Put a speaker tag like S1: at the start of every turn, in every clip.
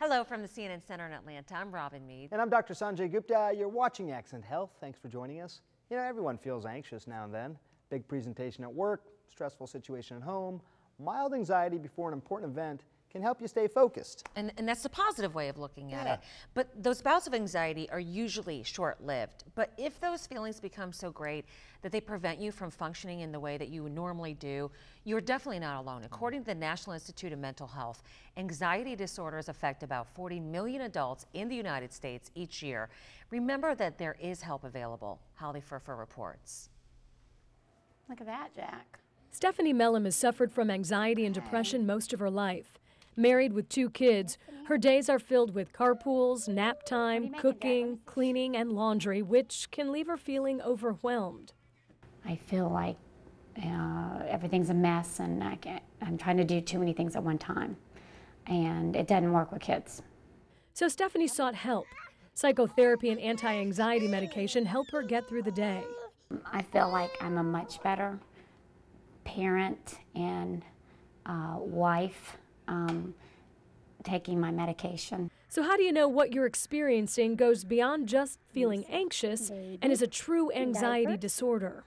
S1: Hello from the CNN Center in Atlanta. I'm Robin Meade.
S2: And I'm Dr. Sanjay Gupta. You're watching Accent Health. Thanks for joining us. You know, everyone feels anxious now and then. Big presentation at work, stressful situation at home, mild anxiety before an important event can help you stay focused.
S1: And that's the positive way of looking at it. But those bouts of anxiety are usually short-lived. But if those feelings become so great that they prevent you from functioning in the way that you would normally do, you're definitely not alone. According to the National Institute of Mental Health, anxiety disorders affect about 40 million adults in the United States each year. Remember that there is help available. Holly Furfer reports.
S3: Look at that, Jack.
S4: Stephanie Mellum has suffered from anxiety and depression most of her life. Married with 2 kids, her days are filled with carpools, nap time, cooking, cleaning, and laundry, which can leave her feeling overwhelmed.
S3: I feel like everything's a mess and I'm trying to do too many things at one time. And it doesn't work with kids.
S4: So Stephanie sought help. Psychotherapy and anti-anxiety medication help her get through the day.
S3: I feel like I'm a much better parent and wife taking my medication.
S4: So how do you know what you're experiencing goes beyond just feeling anxious and is a true anxiety disorder?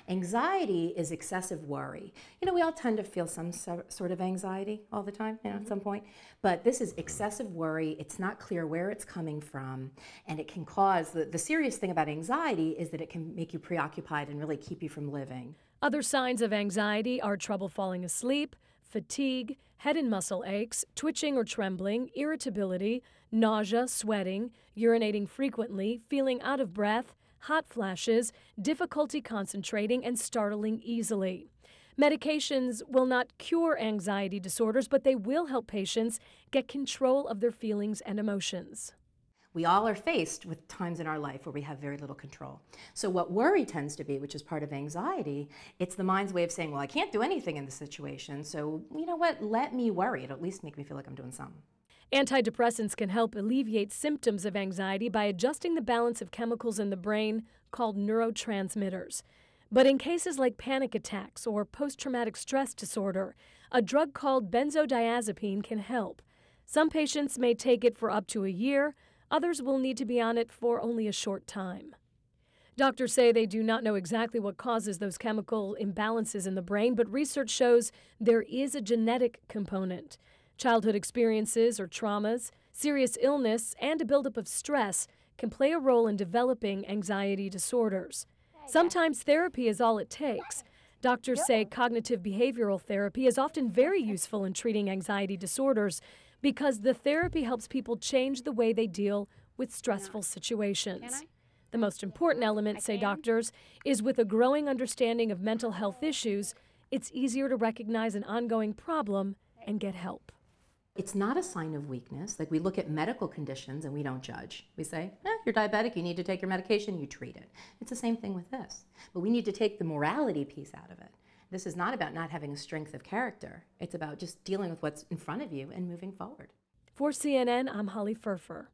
S5: Anxiety is excessive worry. You know, we all tend to feel some sort of anxiety all the time, you know, at some point. But this is excessive worry. It's not clear where it's coming from. And it can cause, the serious thing about anxiety is that it can make you preoccupied and really keep you from living.
S4: Other signs of anxiety are trouble falling asleep, fatigue, head and muscle aches, twitching or trembling, irritability, nausea, sweating, urinating frequently, feeling out of breath, hot flashes, difficulty concentrating, and startling easily. Medications will not cure anxiety disorders, but they will help patients get control of their feelings and emotions.
S5: We all are faced with times in our life where we have very little control. So what worry tends to be, which is part of anxiety, it's the mind's way of saying, well, I can't do anything in this situation, so you know what, let me worry. It'll at least make me feel like I'm doing something.
S4: Antidepressants can help alleviate symptoms of anxiety by adjusting the balance of chemicals in the brain called neurotransmitters. But in cases like panic attacks or post-traumatic stress disorder, a drug called benzodiazepine can help. Some patients may take it for up to a year. Others will need to be on it for only a short time. Doctors say they do not know exactly what causes those chemical imbalances in the brain, but research shows there is a genetic component. Childhood experiences or traumas, serious illness, and a buildup of stress can play a role in developing anxiety disorders. Sometimes therapy is all it takes. Doctors say cognitive behavioral therapy is often very useful in treating anxiety disorders because the therapy helps people change the way they deal with stressful situations. The most important element, say doctors, is with a growing understanding of mental health issues, it's easier to recognize an ongoing problem and get help.
S5: It's not a sign of weakness. Like, we look at medical conditions and we don't judge. We say, you're diabetic, you need to take your medication, you treat it. It's the same thing with this. But we need to take the morality piece out of it. This is not about not having a strength of character. It's about just dealing with what's in front of you and moving forward.
S4: For CNN, I'm Holly Furfer.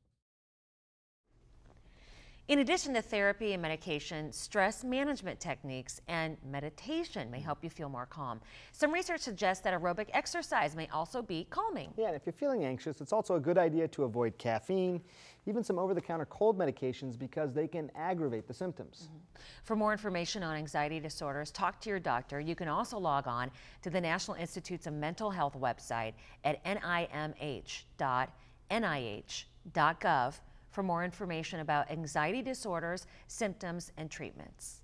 S1: In addition to therapy and medication, stress management techniques and meditation may help you feel more calm. Some research suggests that aerobic exercise may also be calming.
S2: Yeah, and if you're feeling anxious, it's also a good idea to avoid caffeine, even some over-the-counter cold medications, because they can aggravate the symptoms.
S1: For more information on anxiety disorders, talk to your doctor. You can also log on to the National Institutes of Mental Health website at nimh.nih.gov for more information about anxiety disorders, symptoms, and treatments.